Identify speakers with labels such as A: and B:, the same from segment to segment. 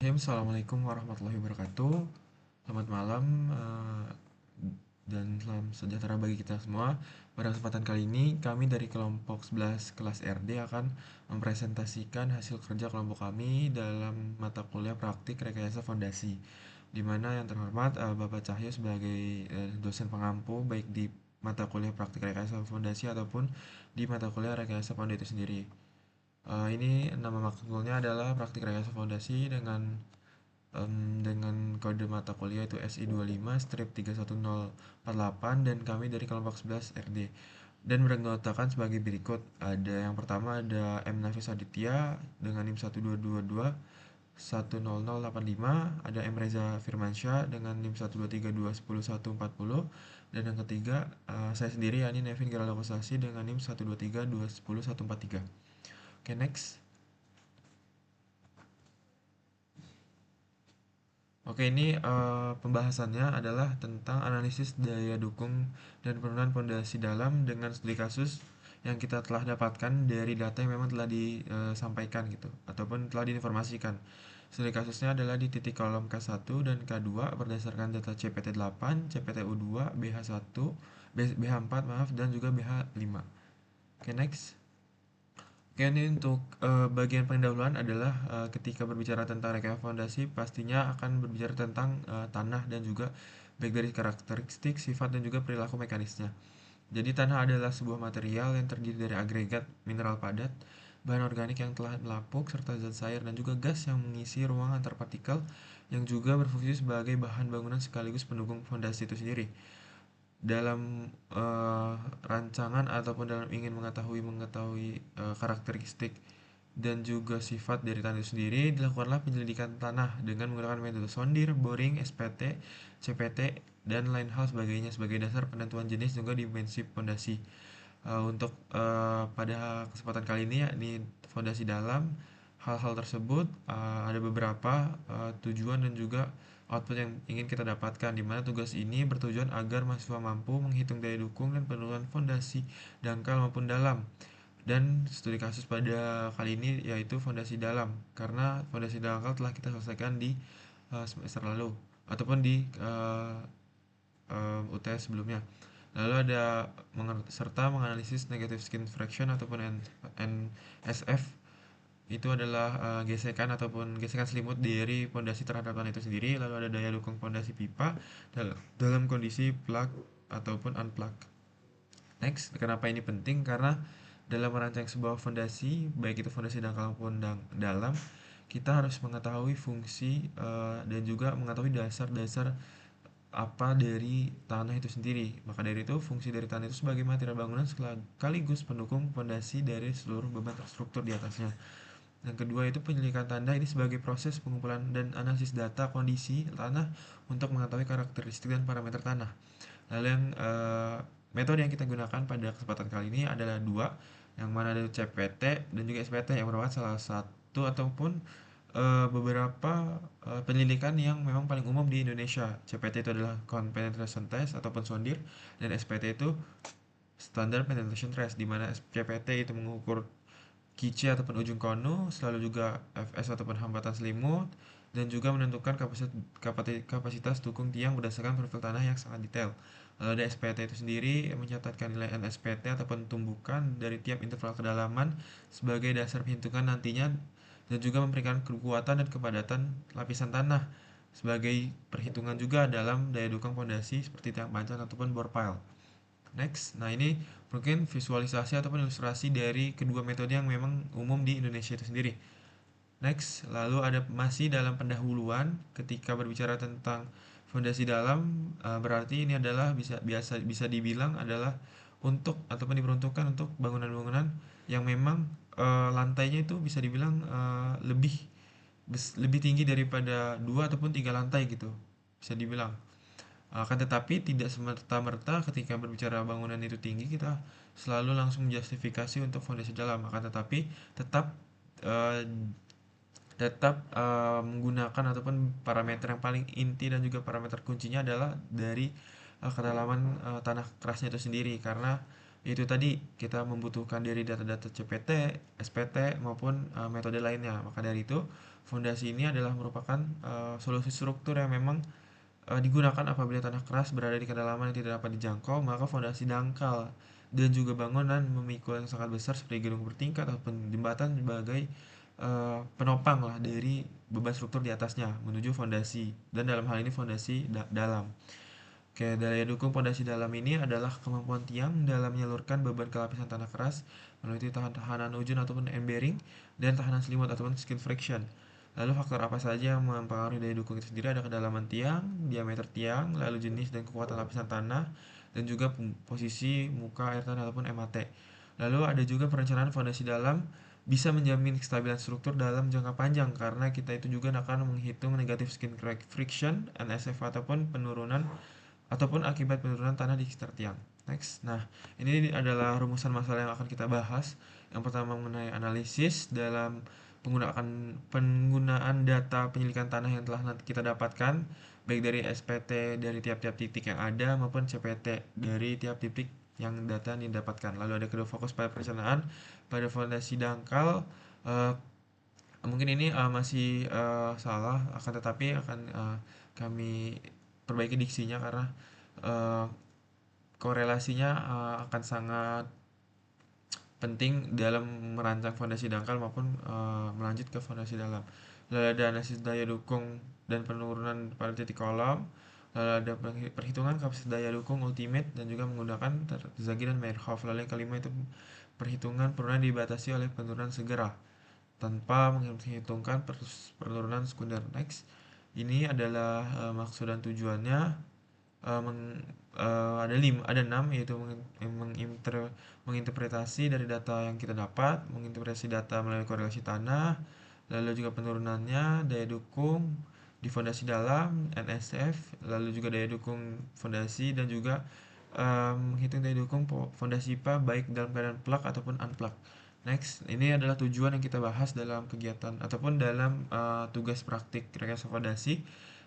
A: Assalamualaikum warahmatullahi wabarakatuh. Selamat malam dan salam sejahtera bagi kita semua. Pada kesempatan kali ini, kami dari kelompok 11 kelas RD akan mempresentasikan hasil kerja kelompok kami dalam mata kuliah praktik rekayasa fondasi. Di mana yang terhormat Bapak Cahyo sebagai dosen pengampu baik di mata kuliah praktik rekayasa fondasi ataupun di mata kuliah rekayasa fondasi itu sendiri. Ini nama makulnya adalah praktik rekayasa fondasi dengan kode mata kuliah itu SI25 strip 31048 dan kami dari kelompok 11 RD dan beranggotakan sebagai berikut. Ada yang pertama ada M Nafis Aditya dengan NIM 1222 10085, ada M Reza Firmansyah dengan NIM 123210140, dan yang ketiga saya sendiri yakni Nevin Geraldo Kosasi dengan NIM 123210143. Oke, next. Oke, ini pembahasannya adalah tentang analisis daya dukung dan penurunan pondasi dalam dengan studi kasus yang kita telah dapatkan dari data yang memang telah disampaikan gitu ataupun telah diinformasikan. Studi kasusnya adalah di titik kolom K1 dan K2 berdasarkan data CPT8, CPTU2, BH1, BH4 maaf, dan juga BH5. Oke, next. Oke, ini untuk bagian pendahuluan adalah ketika berbicara tentang rekayasa fondasi pastinya akan berbicara tentang tanah dan juga baik dari karakteristik, sifat dan juga perilaku mekanisnya. Jadi tanah adalah sebuah material yang terdiri dari agregat mineral padat, bahan organik yang telah melapuk serta zat cair dan juga gas yang mengisi ruang antar partikel yang juga berfungsi sebagai bahan bangunan sekaligus pendukung fondasi itu sendiri. Dalam rancangan ataupun dalam ingin mengetahui karakteristik dan juga sifat dari tanah itu sendiri, dilakukanlah penyelidikan tanah dengan menggunakan metode sondir, boring, SPT, CPT, dan lain hal sebagainya sebagai dasar penentuan jenis juga dimensi fondasi. Untuk pada kesempatan kali ini yakni fondasi dalam, hal-hal tersebut ada beberapa tujuan dan juga output yang ingin kita dapatkan, di mana tugas ini bertujuan agar mahasiswa mampu menghitung daya dukung dan penurunan fondasi dangkal maupun dalam. Dan studi kasus pada kali ini yaitu fondasi dalam, karena fondasi dangkal telah kita selesaikan di semester lalu ataupun di UTS sebelumnya. Lalu ada serta menganalisis negative skin friction ataupun NSF. Itu adalah gesekan ataupun gesekan selimut dari pondasi terhadap tanah itu sendiri. Lalu ada daya dukung pondasi pipa dalam kondisi plug ataupun unplug. Next, kenapa ini penting? Karena dalam merancang sebuah fondasi, baik itu fondasi dangkal maupun dalam, kita harus mengetahui fungsi dan juga mengetahui dasar-dasar apa dari tanah itu sendiri. Maka dari itu, fungsi dari tanah itu sebagai material bangunan sekaligus pendukung fondasi dari seluruh beban terstruktur di atasnya. Yang kedua itu penyelidikan tanah ini sebagai proses pengumpulan dan analisis data kondisi tanah untuk mengetahui karakteristik dan parameter tanah. Lalu yang metode yang kita gunakan pada kesempatan kali ini adalah dua, yang mana ada CPT dan juga SPT yang merupakan salah satu ataupun beberapa penyelidikan yang memang paling umum di Indonesia. CPT itu adalah Count Penetration Test ataupun sondir, dan SPT itu Standard Penetration Test, di mana CPT itu mengukur kici ataupun ujung konu, selalu juga FS ataupun hambatan selimut, dan juga menentukan kapasitas dukung tiang berdasarkan profil tanah yang sangat detail. Lalu ada SPT itu sendiri mencatatkan nilai NSPT ataupun tumbukan dari tiap interval kedalaman sebagai dasar perhitungan nantinya, dan juga memberikan kekuatan dan kepadatan lapisan tanah sebagai perhitungan juga dalam daya dukung fondasi seperti tiang panjang ataupun bore pile. Next, nah ini mungkin visualisasi ataupun ilustrasi dari kedua metode yang memang umum di Indonesia itu sendiri. Next, lalu ada masih dalam pendahuluan ketika berbicara tentang fondasi dalam, berarti ini adalah bisa dibilang adalah untuk ataupun diperuntukkan untuk bangunan-bangunan yang memang lantainya itu bisa dibilang lebih tinggi daripada dua ataupun tiga lantai gitu, bisa dibilang. Akan tetapi tidak semerta-merta ketika berbicara bangunan itu tinggi kita selalu langsung menjustifikasi untuk fondasi dalam. Akan tetapi tetap eh, menggunakan ataupun parameter yang paling inti dan juga parameter kuncinya adalah dari kedalaman tanah kerasnya itu sendiri, karena Itu tadi kita membutuhkan dari data-data CPT, SPT maupun metode lainnya. Maka dari itu, fondasi ini adalah merupakan solusi struktur yang memang digunakan apabila tanah keras berada di kedalaman yang tidak dapat dijangkau, maka fondasi dangkal dan juga bangunan memikul yang sangat besar seperti gedung bertingkat ataupun jembatan sebagai penopang lah dari beban struktur di atasnya menuju fondasi, dan dalam hal ini fondasi dalam. Oke, daya dukung fondasi dalam ini adalah kemampuan tiang dalam menyalurkan beban ke lapisan tanah keras melalui tahanan ujun ataupun end bearing dan tahanan selimut ataupun skin friction. Lalu faktor apa saja yang mempengaruhi daya dukung itu sendiri? Ada kedalaman tiang, diameter tiang, lalu jenis dan kekuatan lapisan tanah, dan juga posisi muka air tanah ataupun MAT. Lalu ada juga perencanaan fondasi dalam bisa menjamin kestabilan struktur dalam jangka panjang karena kita itu juga akan menghitung negatif skin crack friction, NSF ataupun penurunan ataupun akibat penurunan tanah di sekitar tiang. Next. Nah, ini adalah rumusan masalah yang akan kita bahas. Yang pertama mengenai analisis dalam penggunaan data penyelidikan tanah yang telah nanti kita dapatkan baik dari SPT dari tiap-tiap titik yang ada maupun CPT dari tiap titik yang data yang didapatkan. Lalu ada kedua fokus pada perencanaan pada fondasi dangkal. eh, Mungkin ini masih salah, akan tetapi akan kami perbaiki diksinya karena eh, korelasinya akan sangat penting dalam merancang fondasi dangkal maupun melanjut ke fondasi dalam. Lalu ada analisis daya dukung dan penurunan pada titik kolom. Lalu ada perhitungan kapasitas daya dukung ultimate dan juga menggunakan Zagi dan Meyerhof. Lalu yang kelima itu perhitungan penurunan dibatasi oleh penurunan segera tanpa menghitungkan penurunan sekunder. Next, ini adalah maksud dan tujuannya. Ada 6, yaitu menginterpretasi dari data yang kita dapat, menginterpretasi data melalui korelasi tanah, lalu juga penurunannya, daya dukung di fondasi dalam, NSF, lalu juga daya dukung fondasi, dan juga menghitung daya dukung fondasi IPA baik dalam keadaan plug ataupun unplug. Next, ini adalah tujuan yang kita bahas dalam kegiatan ataupun dalam tugas praktik rekayasa fondasi.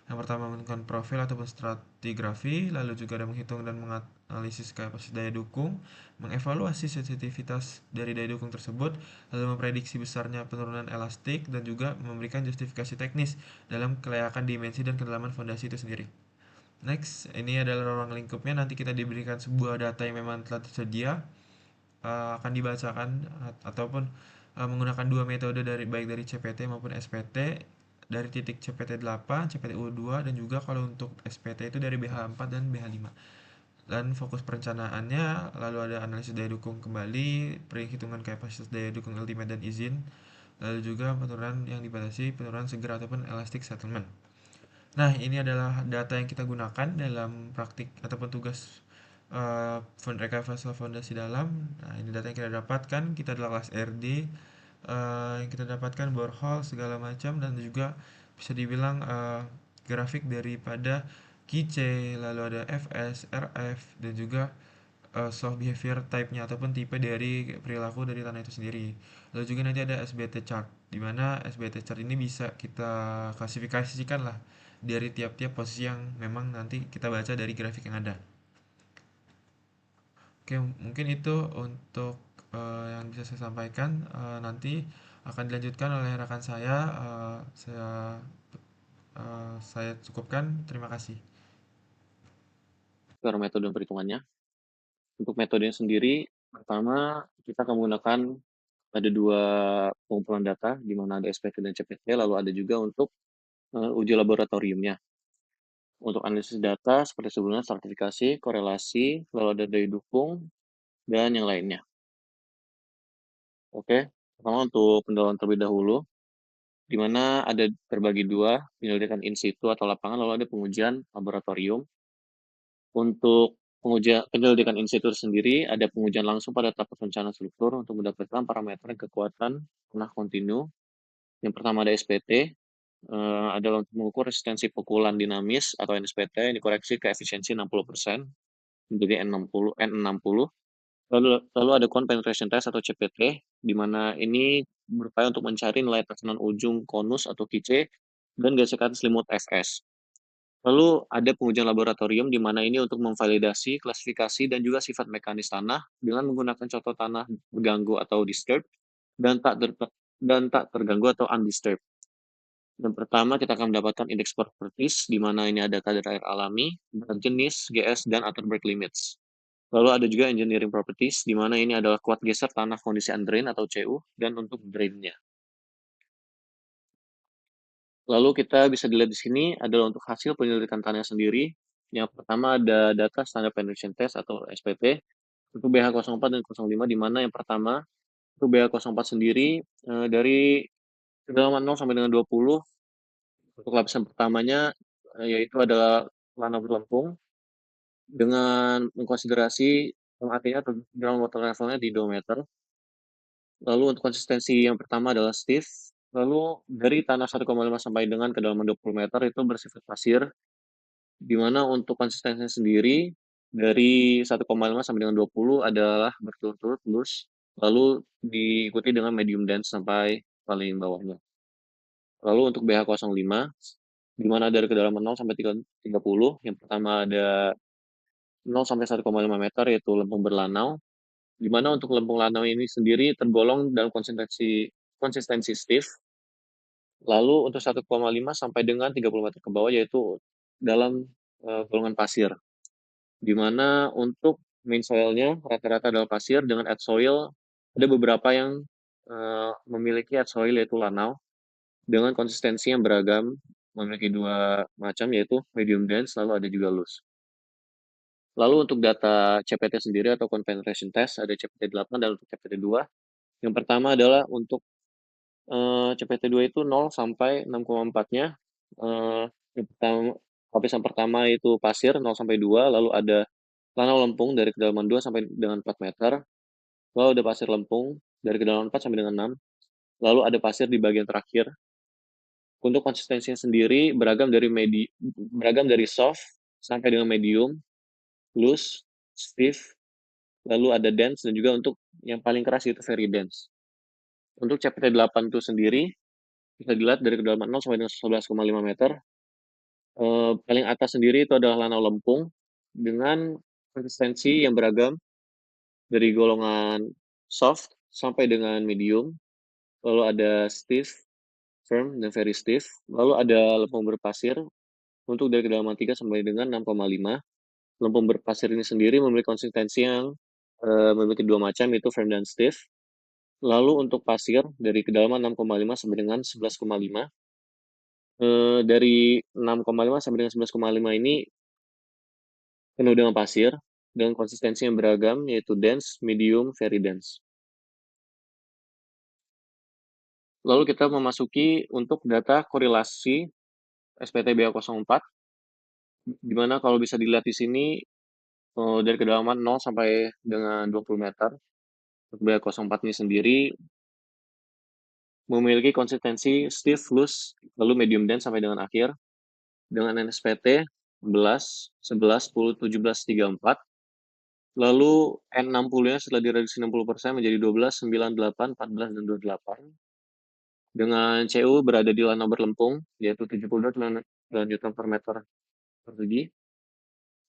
A: Yang pertama menentukan profil ataupun stratigrafi, lalu juga ada menghitung dan menganalisis kapasitas daya dukung, mengevaluasi sensitivitas dari daya dukung tersebut, lalu memprediksi besarnya penurunan elastik, dan juga memberikan justifikasi teknis dalam kelayakan dimensi dan kedalaman fondasi itu sendiri. Next, ini adalah ruang lingkupnya. Nanti kita diberikan sebuah data yang memang telah tersedia, akan dibacakan ataupun menggunakan dua metode baik dari CPT maupun SPT dari titik CPT 8, CPT U2, dan juga kalau untuk SPT itu dari BH4 dan BH5. Dan fokus perencanaannya lalu ada analisis daya dukung kembali, perhitungan kapasitas daya dukung ultimate dan izin, lalu juga penurunan yang dibatasi penurunan segera ataupun elastic settlement. Nah, ini adalah data yang kita gunakan dalam praktik ataupun tugas rekayasa fondasi dalam. Nah, ini data yang kita dapatkan, kita adalah kelas RD, yang kita dapatkan borehole segala macam, dan juga bisa dibilang grafik daripada Kice, lalu ada FS, RF, dan juga soft behavior type-nya ataupun tipe dari perilaku dari tanah itu sendiri. Lalu juga nanti ada SBT chart, di mana SBT chart ini bisa kita klasifikasikan lah dari tiap-tiap posisi yang memang nanti kita baca dari grafik yang ada. Oke, mungkin itu untuk yang bisa saya sampaikan. Nanti akan dilanjutkan oleh rekan saya. Saya cukupkan. Terima kasih.
B: Cara metode perhitungannya. Untuk metodenya sendiri, pertama kita akan menggunakan ada dua pengumpulan data, di mana ada SPT dan CPT, lalu ada juga untuk uji laboratoriumnya. Untuk analisis data, seperti sebelumnya, stratifikasi, korelasi, lalu ada daya dukung, dan yang lainnya. Oke, pertama untuk pendalaman terlebih dahulu, di mana ada terbagi dua, penyelidikan in situ atau lapangan, lalu ada pengujian laboratorium. Untuk penyelidikan in situ sendiri, ada pengujian langsung pada tahap perencanaan struktur untuk mendapatkan parameter kekuatan tanah kontinu. Yang pertama ada SPT, adalah untuk mengukur resistensi pukulan dinamis atau NSPT yang dikoreksi ke efisiensi 60% menjadi N60. Lalu ada cone penetration test atau CPT, di mana ini berupaya untuk mencari nilai tekanan ujung konus atau kice dan gesekan selimut FS. Lalu ada pengujian laboratorium di mana ini untuk memvalidasi, klasifikasi, dan juga sifat mekanis tanah dengan menggunakan contoh tanah terganggu atau disturbed dan tak terganggu atau undisturbed. Yang pertama kita akan mendapatkan indeks properties di mana ini ada kadar air alami, berat jenis, GS, dan Atterberg limits. Lalu ada juga engineering properties di mana ini adalah kuat geser tanah kondisi undrain atau CU dan untuk drainnya. Lalu kita bisa dilihat di sini adalah untuk hasil penyelidikan tanah sendiri. Yang pertama ada data standard penetration test atau SPT untuk BH04 dan 05 di mana yang pertama itu BH04 sendiri dari kedalaman 0 sampai dengan 20 untuk lapisan pertamanya yaitu adalah lana berlempung dengan mengkonsiderasi artinya ground water levelnya di 2 meter. Lalu untuk konsistensi yang pertama adalah stiff. Lalu dari tanah 1,5 sampai dengan kedalaman 20 meter itu bersifat pasir, di mana untuk konsistensinya sendiri dari 1,5 sampai dengan 20 adalah berturut-turut lurus, lalu diikuti dengan medium dense sampai paling bawahnya. Lalu untuk BH05, di mana dari kedalaman 0 sampai 30, yang pertama ada 0 sampai 1,5 meter yaitu lempung berlanau, di mana untuk lempung lanau ini sendiri tergolong dalam konsistensi stiff. Lalu untuk 1,5 sampai dengan 30 meter ke bawah yaitu dalam golongan pasir, di mana untuk main soilnya rata-rata adalah pasir dengan add soil ada beberapa yang memiliki add soil yaitu lanau dengan konsistensi yang beragam, memiliki dua macam yaitu medium dense lalu ada juga loose. Lalu untuk data CPT sendiri atau concentration test ada CPT 8 dan untuk CPT 2. Yang pertama adalah untuk CPT 2 itu 0 sampai 6,4-nya. Yang pertama, lapisan pertama itu pasir 0 sampai 2, lalu ada lanau lempung dari kedalaman 2 sampai dengan 4 meter, lalu ada pasir lempung dari kedalaman 4 sampai dengan 6, lalu ada pasir di bagian terakhir. Untuk konsistensinya sendiri beragam dari soft sampai dengan medium, loose, stiff, lalu ada dense dan juga untuk yang paling keras itu very dense. Untuk CPT 8 itu sendiri bisa dilihat dari kedalaman 0 sampai dengan 11,5 meter. Paling atas sendiri itu adalah lanau lempung dengan konsistensi yang beragam dari golongan soft sampai dengan medium, lalu ada stiff, firm, dan very stiff, lalu ada lempung berpasir untuk dari kedalaman 3 sampai dengan 6,5. Lempung berpasir ini sendiri memiliki konsistensi yang memiliki dua macam, yaitu firm dan stiff. Lalu untuk pasir dari kedalaman 6,5 sampai dengan 11,5. Dari 6,5 sampai dengan 11,5 ini penuh dengan pasir dengan konsistensi yang beragam, yaitu dense, medium, very dense. Lalu kita memasuki untuk data korelasi SPT BA04, di mana kalau bisa dilihat di sini dari kedalaman 0 sampai dengan 20 meter, untuk BA04 ini sendiri memiliki konsistensi stiff, loose, lalu medium dense sampai dengan akhir, dengan NSPT 11, 11, 10, 17, 34, lalu N60-nya setelah direduksi 60% menjadi 12, 9, 8, 14, dan 28. Dengan CU berada di lana berlempung, yaitu 72 Newton per meter persegi.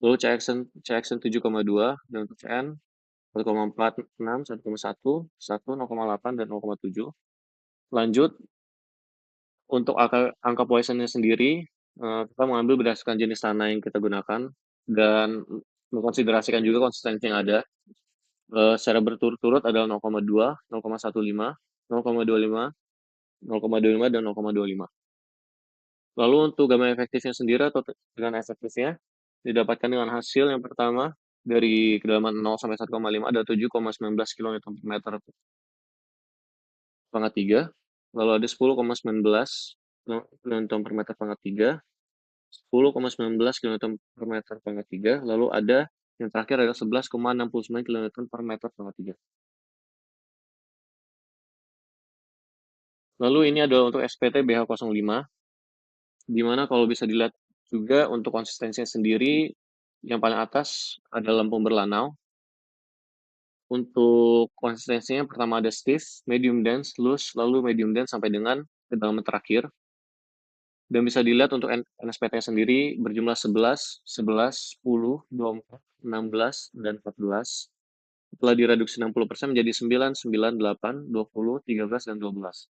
B: Lalu CXN 7,2, dan untuk CN 1,46, 1,1, 1, 0,8, dan 0,7. Lanjut, untuk angka Poisson-nya sendiri, kita mengambil berdasarkan jenis tanah yang kita gunakan, dan mengkonsiderasikan juga konsistensi yang ada. Secara berturut-turut adalah 0,2, 0,15, 0,25, 0,25, dan 0,25. Lalu untuk gamma efektifnya sendiri atau dengan efektifnya didapatkan dengan hasil yang pertama dari kedalaman 0 sampai 1,5 ada 7,19 km per meter pangkat 3. Lalu ada 10,19 km per meter pangkat 3. 10,19 km per meter pangkat 3. Lalu ada yang terakhir adalah 11,69 km per meter pangkat 3. Lalu ini adalah untuk SPT BH05, di mana kalau bisa dilihat juga untuk konsistensinya sendiri, yang paling atas ada lempung berlanau. Untuk konsistensinya pertama ada stiff, medium dense, loose, lalu medium dense sampai dengan kedalaman terakhir. Dan bisa dilihat untuk NSPT sendiri berjumlah 11, 11, 10, 24, 16, dan 14. Setelah direduksi 60% menjadi 9, 9, 8, 20, 13, dan 12.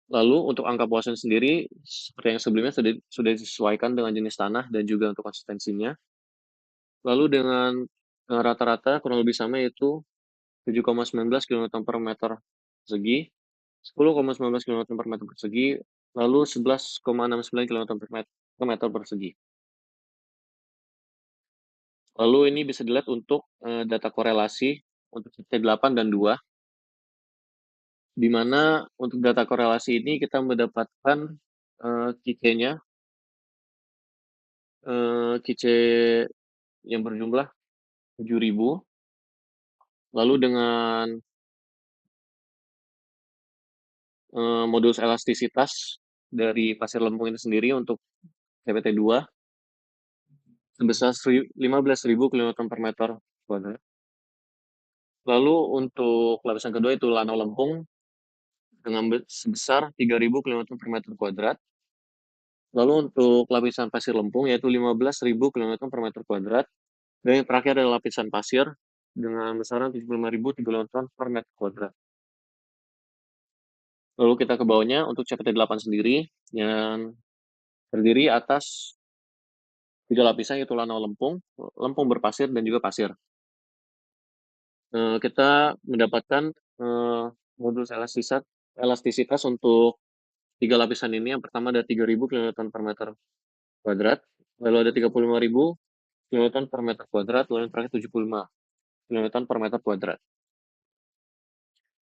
B: Lalu untuk angka puasan sendiri, seperti yang sebelumnya sudah disesuaikan dengan jenis tanah dan juga untuk konsistensinya. Lalu dengan rata-rata kurang lebih sama, yaitu 7,19 km per meter persegi, 10,19 km per meter persegi, lalu 11,69 km per meter persegi. Lalu ini bisa dilihat untuk data korelasi untuk CT8 dan 2, di mana untuk data korelasi ini kita mendapatkan QC-nya, QC yang berjumlah 7.000, lalu dengan modulus elastisitas dari pasir lempung ini sendiri untuk CPT2 sebesar 15.000 km per meter kuadrat. Lalu untuk lapisan kedua itu Lanau Lempung dengan sebesar 3.000 km per meter kuadrat. Lalu untuk lapisan pasir lempung yaitu 15.000 km per meter kuadrat. Dan yang terakhir adalah lapisan pasir dengan besaran 75.000 km per meter kuadrat. Lalu kita ke bawahnya untuk CPT8 sendiri yang terdiri atas 3 lapisan yaitu Lanau Lempung, lempung berpasir, dan juga pasir. Kita mendapatkan modulus elastisitas untuk 3 lapisan ini. Yang pertama ada 3.000 kN per meter kuadrat, lalu ada 35.000 kN per meter kuadrat, lalu yang terakhir 75 kN per meter kuadrat.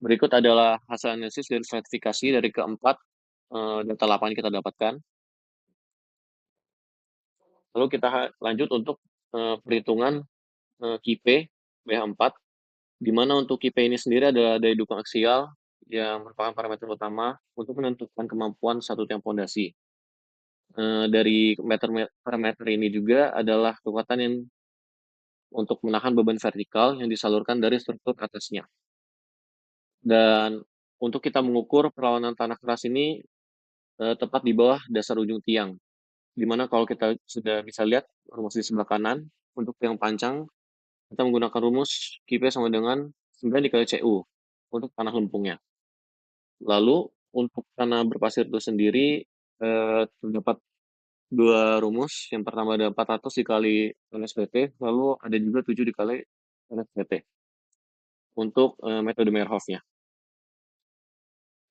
B: Berikut adalah hasil analisis dan stratifikasi dari keempat data lapangan yang kita dapatkan. Lalu kita lanjut untuk perhitungan KIP BH4, di mana untuk KIP ini sendiri adalah daya dukung aksial yang merupakan parameter utama untuk menentukan kemampuan satu tiang fondasi. Dari parameter ini juga adalah kekuatan yang untuk menahan beban vertikal yang disalurkan dari struktur atasnya. Dan untuk kita mengukur perlawanan tanah keras ini tepat di bawah dasar ujung tiang, di mana kalau kita sudah bisa lihat rumus di sebelah kanan, untuk tiang panjang kita menggunakan rumus KIP sama dengan 9 dikali CU untuk tanah lempungnya. Lalu untuk tanah berpasir itu sendiri terdapat 2 rumus. Yang pertama ada 400 dikali NSPT, lalu ada juga 7 dikali NSPT untuk metode Meyerhof-nya.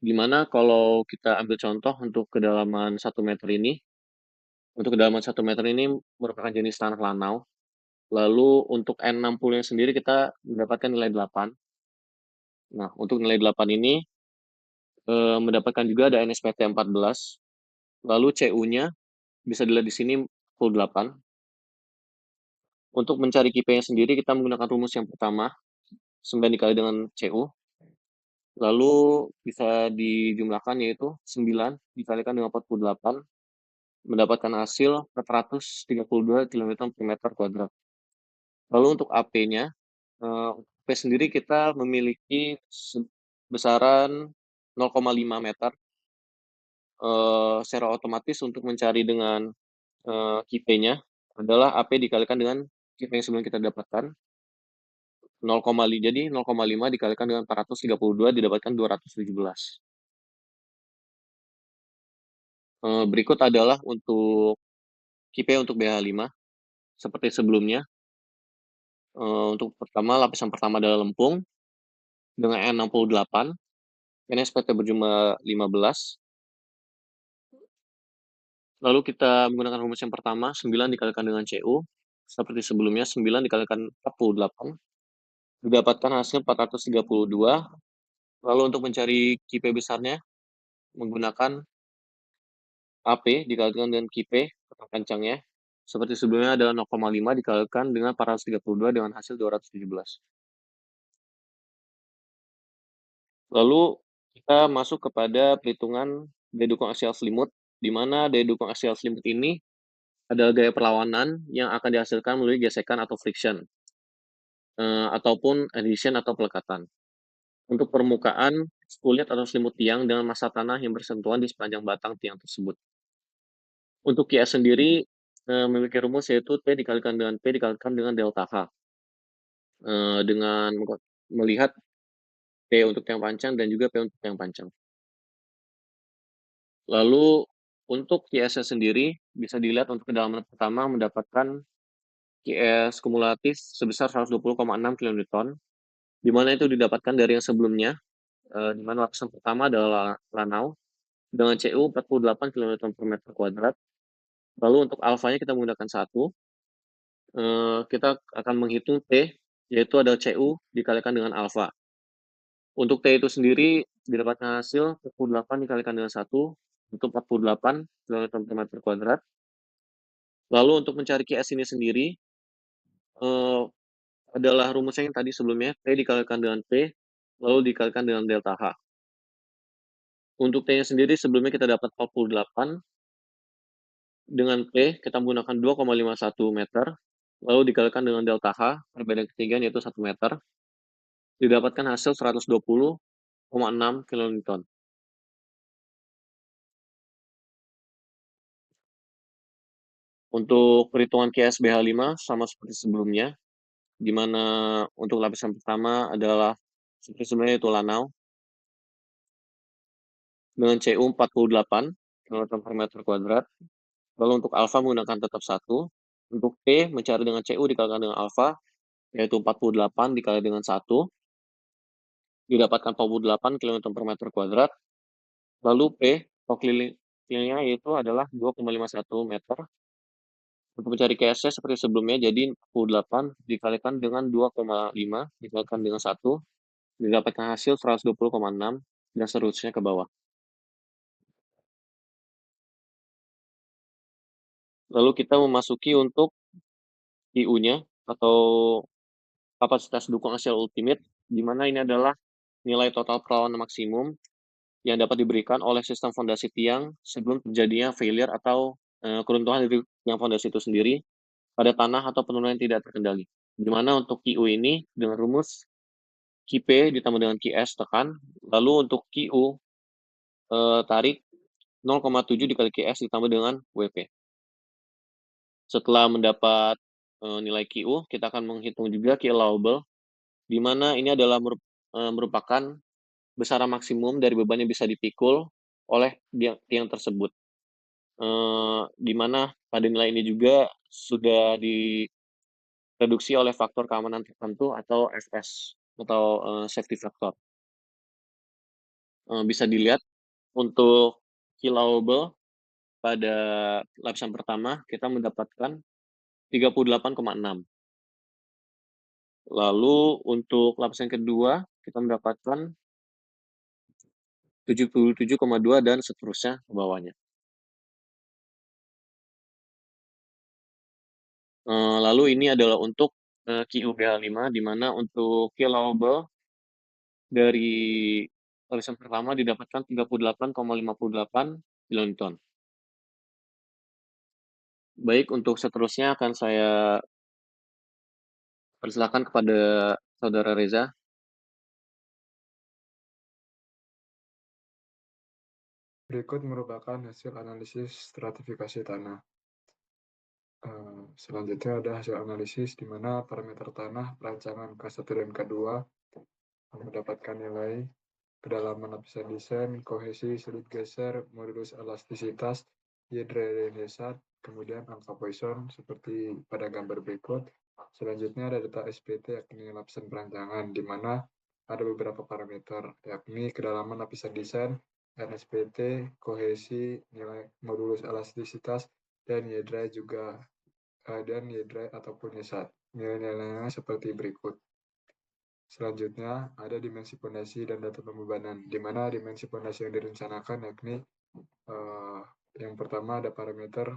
B: Dimana kalau kita ambil contoh untuk kedalaman 1 meter ini, untuk kedalaman 1 meter ini merupakan jenis tanah lanau. Lalu untuk N60-nya sendiri kita mendapatkan nilai 8. Nah, untuk nilai 8 ini mendapatkan juga ada NSPT 14. Lalu CU-nya bisa dilihat di sini 48. Untuk mencari KIP-nya sendiri kita menggunakan rumus yang pertama, 9 dikali dengan CU. Lalu bisa dijumlahkan yaitu 9 dikalikan dengan 48, mendapatkan hasil 432 km per meter kuadrat. Lalu untuk AP-nya, AP sendiri kita memiliki besaran 0,5 meter. Secara otomatis untuk mencari dengan KIP-nya adalah AP dikalikan dengan KIP yang sebelum kita dapatkan. 0,5, jadi 0,5 dikalikan dengan 432 didapatkan 217. Berikut adalah untuk KIP untuk BH5 seperti sebelumnya. Untuk lapisan pertama adalah lempung dengan N68, NSPT berjumlah 15. Lalu kita menggunakan rumus yang pertama, 9 dikalikan dengan CU, seperti sebelumnya, 9 dikalikan 48, didapatkan hasil 432. Lalu untuk mencari KIP besarnya, menggunakan AP dikalikan dengan KIP atau kencangnya, seperti sebelumnya adalah 0,5 dikalikan dengan 432 dengan hasil 217. Lalu kita masuk kepada perhitungan daya dukung aksial selimut, di mana daya dukung aksial selimut ini adalah gaya perlawanan yang akan dihasilkan melalui gesekan atau friction, ataupun adhesion atau pelekatan. untuk permukaan kulit atau selimut tiang dengan massa tanah yang bersentuhan di sepanjang batang tiang tersebut. Untuk QS sendiri memiliki rumus yaitu T dikalikan dengan P dikalikan dengan delta H. Dengan melihat T untuk tiang panjang dan juga P untuk tiang panjang. Lalu untuk QS-nya sendiri bisa dilihat untuk kedalaman pertama mendapatkan QS kumulatif sebesar 120,6 kN, di mana itu didapatkan dari yang sebelumnya, di mana lapisan pertama adalah lanau dengan CU 48 kN per meter kuadrat. Lalu untuk alfanya kita menggunakan 1, kita akan menghitung T, yaitu ada CU dikalikan dengan alfa. Untuk T itu sendiri didapatkan hasil 48 dikalikan dengan 1, untuk 48 kN per meter kuadrat. Lalu untuk mencari QS ini sendiri, adalah rumusnya yang tadi sebelumnya, T dikalikan dengan P, lalu dikalikan dengan delta H. Untuk T-nya sendiri sebelumnya kita dapat 48, dengan P kita menggunakan 2,51 meter, lalu dikalikan dengan delta H, perbedaan ketinggian yaitu 1 meter, didapatkan hasil 120,6 kilonewton. Untuk perhitungan QS BH5 sama seperti sebelumnya, di mana untuk lapisan pertama adalah seperti sebelumnya yaitu lanau, dengan CU 48 kN per meter kuadrat. Lalu untuk alfa menggunakan tetap 1. Untuk T mencari dengan CU dikalikan dengan alfa, yaitu 48 dikali dengan 1, didapatkan 48 kN per meter kuadrat. Lalu P, kelilingnya yaitu adalah 2,51 meter. Untuk mencari QS-nya seperti sebelumnya, jadi 48 dikalikan dengan 2,5 dikalikan dengan 1, didapatkan hasil 120,6 dan seterusnya ke bawah. Lalu kita memasuki untuk IU-nya atau kapasitas dukung aksial ultimate, di mana ini adalah nilai total perlawanan maksimum yang dapat diberikan oleh sistem fondasi tiang sebelum terjadinya failure atau keruntuhan dari tiang fondasi itu sendiri pada tanah atau penurunan yang tidak terkendali. Di mana untuk QU ini dengan rumus QP ditambah dengan QS tekan, lalu untuk QU tarik 0,7 dikali QS ditambah dengan WP. Setelah mendapat nilai QU, kita akan menghitung juga Q allowable, di mana ini adalah merupakan besaran maksimum dari beban yang bisa dipikul oleh tiang tersebut. Di mana pada nilai ini juga sudah direduksi oleh faktor keamanan tertentu atau FS atau safety factor. Bisa dilihat untuk killable pada lapisan pertama kita mendapatkan 38,6. Lalu untuk lapisan kedua kita mendapatkan 77,2 dan seterusnya ke bawahnya. Lalu ini adalah untuk QBH5, di mana untuk killable dari lapisan pertama didapatkan 38,58 kilonewton. Baik, untuk seterusnya akan saya persilakan kepada Saudara Reza.
C: Berikut merupakan hasil analisis stratifikasi tanah. Selanjutnya ada hasil analisis di mana parameter tanah perancangan K1 dan K2 mendapatkan nilai kedalaman lapisan desain, kohesi, sudut geser, modulus elastisitas, hidrodensat, kemudian angka Poisson seperti pada gambar berikut. Selanjutnya ada data SPT yakni lapisan perancangan, di mana ada beberapa parameter yakni kedalaman lapisan desain, NSPT, kohesi, nilai modulus elastisitas, dan yedra juga dan yedra ataupun yesat. Nilai-nilainya seperti berikut. Selanjutnya ada dimensi fondasi dan data pembebanan, di mana dimensi fondasi yang direncanakan yakni yang pertama ada parameter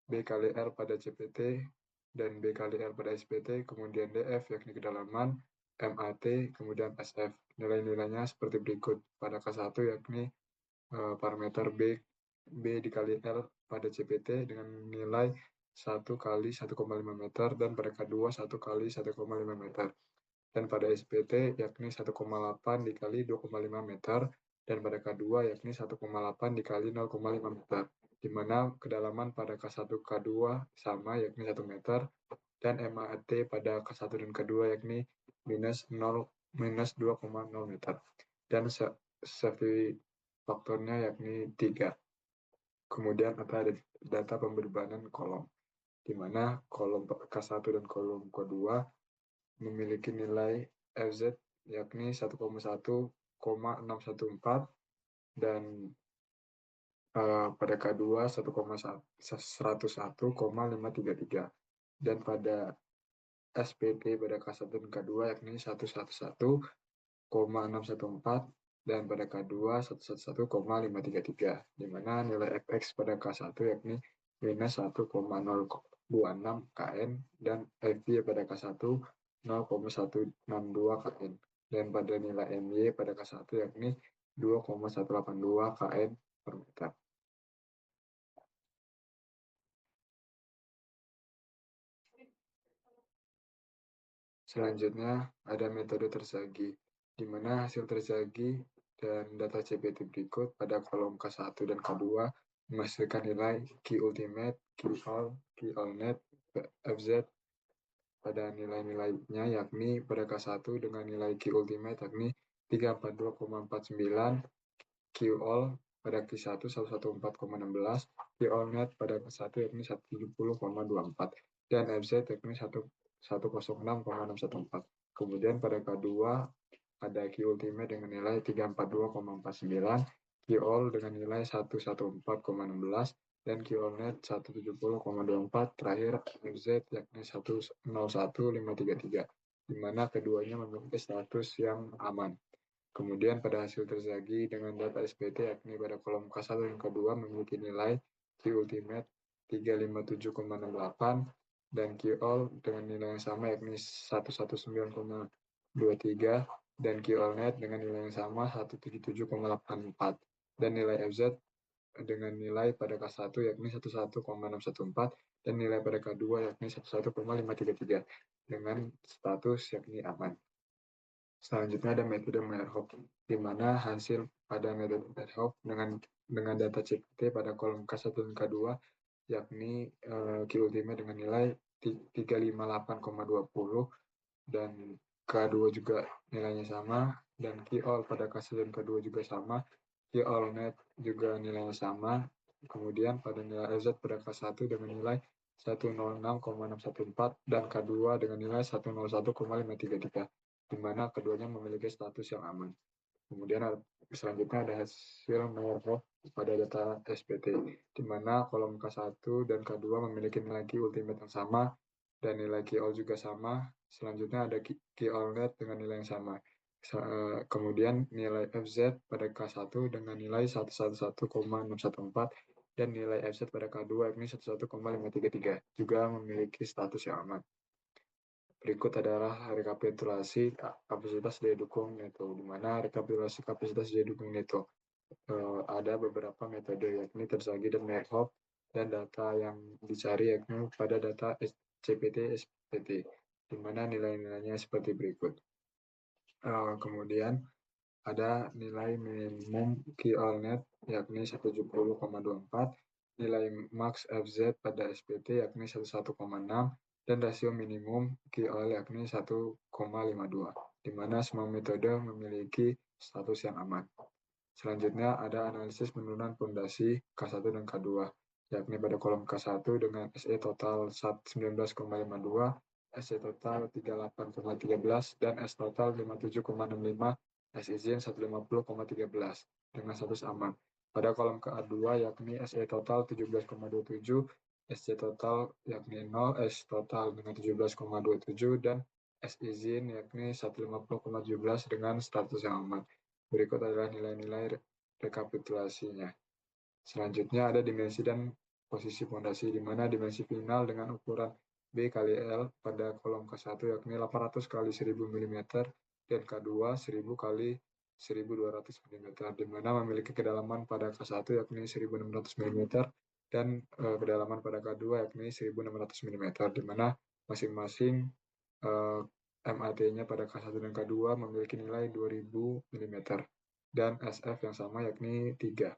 C: B kali R pada CPT dan B kali R pada SPT, kemudian DF yakni kedalaman, MAT, kemudian SF. Nilai-nilainya seperti berikut. Pada K1 yakni parameter B dikali L pada CPT dengan nilai 1 kali 1,5 meter dan pada K2 1 kali 1,5 meter. dan pada SPT yakni 1,8 dikali 2,5 meter, dan pada K2 yakni 1,8 dikali 0,5 meter, di mana kedalaman pada K1 K2 sama yakni 1 meter, dan MAT pada K1 dan K2 yakni minus 2,0 meter, dan safety faktornya yakni 3. Kemudian ada data pembebanan kolom, di mana kolom K1 dan kolom K2 memiliki nilai FZ yakni 1,1,614 dan pada K2 101,533, dan pada SPT pada K1 dan K2 yakni 111,614 dan pada K2 111,533, di mana nilai Fx pada K1 yakni minus 1,026 kN dan Fy pada K1 0,162 kN, dan pada nilai My pada K1 yakni 2,182 kN per meter. Selanjutnya ada metode tersagi, di mana hasil tersagi dan data CPT berikut pada kolom K1 dan K2 menghasilkan nilai Q ultimate, Q all, Q all net, FZ pada nilai-nilainya yakni pada K1 dengan nilai Q ultimate yakni 342,49, Q all pada Q1 114,16, Q all net pada Q1 yakni 170,24, dan FZ yakni 106,614. Kemudian pada K2 ada Q ultimate dengan nilai 342,49, Q all dengan nilai 114,16, dan Q all net 170,24. Terakhir FZ yakni 101,533, di mana keduanya memiliki status yang aman. Kemudian pada hasil tersagi dengan data SPT yakni pada kolom K1 dan K2 memiliki nilai Q ultimate 357,68 dan Q all dengan nilai yang sama yakni 119,23 dan Q all net dengan nilai yang sama 177,84, dan nilai FZ dengan nilai pada K1 yakni 11,614 dan nilai pada K2 yakni 11,533 dengan status yakni aman. Selanjutnya ada metode Meyerhof, di mana hasil pada metode Meyerhof dengan data CPT pada kolom K1 dan K2 yakni Q ultimate dengan nilai 358,20 dan K2 juga nilainya sama, dan Q all pada K1 dan K2 juga sama, Q all net juga nilainya sama. Kemudian pada nilai FZ pada K1 dengan nilai 106,614 dan K2 dengan nilai 101,533, di mana keduanya memiliki status yang aman. Kemudian selanjutnya ada hasil Meyerhof pada data SPT, di mana kolom K1 dan K2 memiliki nilai Q ultimate yang sama dan nilai Q all juga sama. Selanjutnya ada Q all net dengan nilai yang sama. Kemudian nilai FZ pada K1 dengan nilai 111,614 dan nilai FZ pada K2 yakni 101,533 juga memiliki status yang aman. Berikut adalah rekapitulasi kapasitas daya dukung neto, di mana rekapitulasi kapasitas daya dukung neto ada beberapa metode yakni tersagi dan Meyerhof, dan data yang dicari yakni pada data CPT SPT, di mana nilai-nilainya seperti berikut. Kemudian ada nilai minimum Q all net yakni 170,24, nilai max FZ pada SPT yakni 11,6, dan rasio minimum Q all yakni 1,52, di mana semua metode memiliki status yang aman. Selanjutnya ada analisis penurunan pondasi K1 dan K2, yakni pada kolom K1 dengan SE total 19,52, SE total 38,13, dan S total 57,65, S izin 150,13 dengan status aman. Pada kolom K2 yakni SE total 17,27, SC total yakni 0, S total dengan 17,27, dan S izin yakni 150,17 dengan status yang aman. Berikut adalah nilai-nilai rekapitulasinya. Selanjutnya ada dimensi dan posisi pondasi, di mana dimensi final dengan ukuran B kali L pada kolom K1 yakni 800 kali 1000 mm dan K2 1000 kali 1200 mm, di mana memiliki kedalaman pada K1 yakni 1600 mm dan kedalaman pada K2 yakni 1600 mm, di mana masing-masing MAT-nya pada K1 dan K2 memiliki nilai 2000 mm dan SF yang sama yakni 3,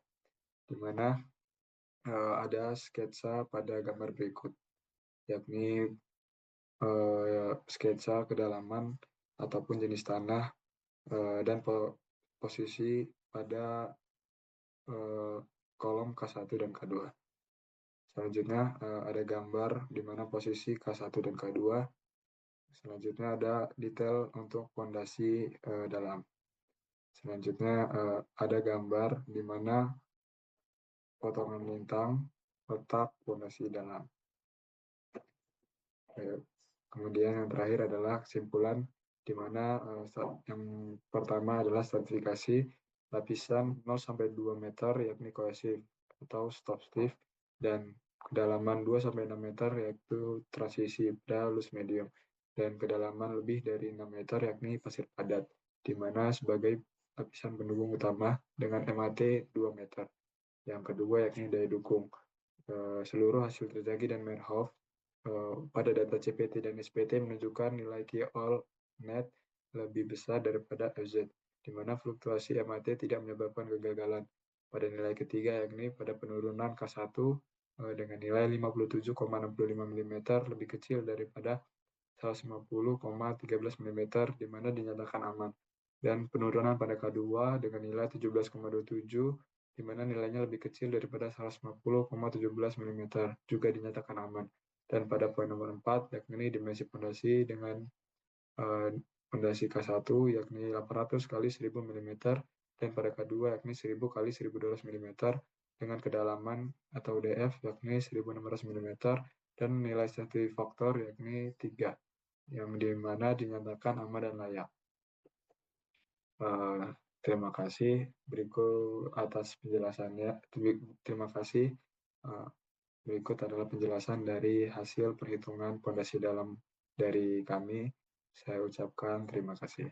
C: di mana ada sketsa pada gambar berikut, yakni sketsa kedalaman ataupun jenis tanah dan posisi pada kolom K1 dan K2. Selanjutnya ada gambar di mana posisi K1 dan K2. Selanjutnya ada detail untuk fondasi dalam. Selanjutnya ada gambar di mana potongan lintang letak fondasi dalam. Kemudian yang terakhir adalah kesimpulan, di mana yang pertama adalah stratifikasi lapisan 0-2 meter yakni kohesif atau stop stiff, dan kedalaman 2-6 meter yaitu transisi pada loose medium, dan kedalaman lebih dari 6 meter yakni pasir padat, di mana sebagai lapisan pendukung utama dengan MAT 2 meter. Yang kedua yakni daya dukung. Seluruh hasil Terzaghi dan Merhoff pada data CPT dan SPT menunjukkan nilai K-all net lebih besar daripada FZ, di mana fluktuasi MAT tidak menyebabkan kegagalan. Pada nilai ketiga yakni pada penurunan K1 dengan nilai 57,65 mm lebih kecil daripada 150,13 mm, di mana dinyatakan aman. Dan penurunan pada K2 dengan nilai 17,27, di mana nilainya lebih kecil daripada 150,17 mm, juga dinyatakan aman. Dan pada poin nomor 4, yakni dimensi fondasi dengan fondasi K1 yakni 800 kali 1000 mm, dan pada K2 yakni 1000 kali 1200 mm, dengan kedalaman atau DF yakni 1600 mm, dan nilai safety factor yakni 3, yang dimana dinyatakan aman dan layak. Terima kasih berikut atas penjelasannya. Terima kasih. Berikut adalah penjelasan dari hasil perhitungan fondasi dalam dari kami. Saya ucapkan terima kasih.